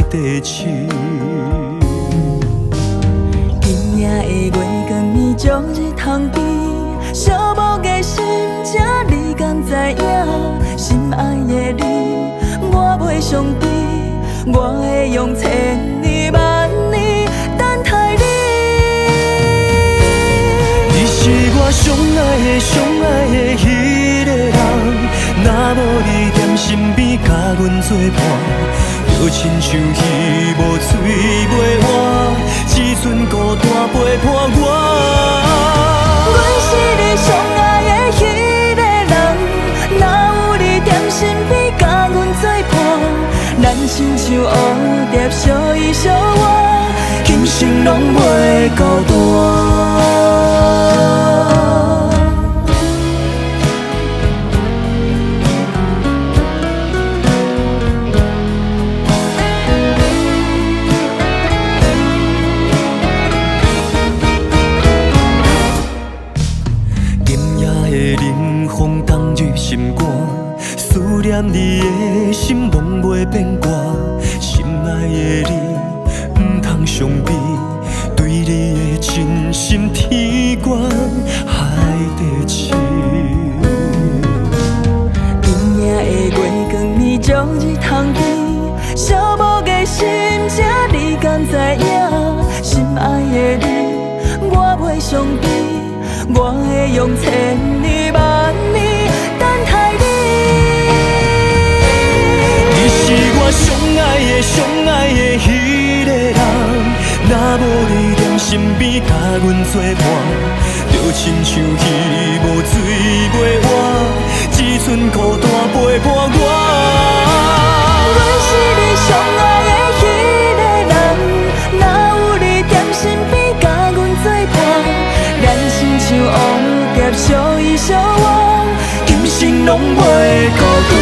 地市。今夜的月光暝照日窗边，寂寞的心这你敢知影？心爱的你，我袂伤悲，我会用千年万年等待你。你是我上爱的迄个人，若无你踮身边甲阮作伴。就亲像鱼无水袂活，只剩孤单陪伴我。阮是你上爱的迄个人，若有你踮身边甲阮作伴，咱亲像蝴蝶相依相偎，今生拢袂孤单。心肝，思念你的心拢袂变卦。心爱的你，唔通伤悲，对你的真心天悬海地深。今夜的月光暝照日窗边，寂寞的心这你敢知影？心爱的你，我袂伤悲，我会用千年万年。上爱的迄个人，若无你踮身边甲阮作伴，就亲像鱼无水袂活，只剩孤单陪伴我。阮是你上爱的迄个人，若有你踮身边甲阮作伴，咱亲像蝴蝶相依相偎，今生拢袂孤单。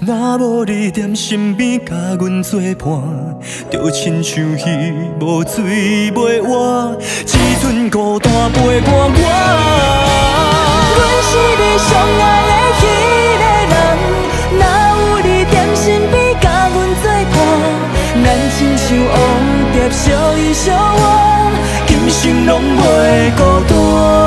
若无你踮身边甲阮作伴，就亲像鱼无水袂活，只剩孤单陪伴我。阮是你上爱的迄个人，若有你踮身边甲阮作伴，咱亲像蝴蝶相依相偎，今生拢袂孤单。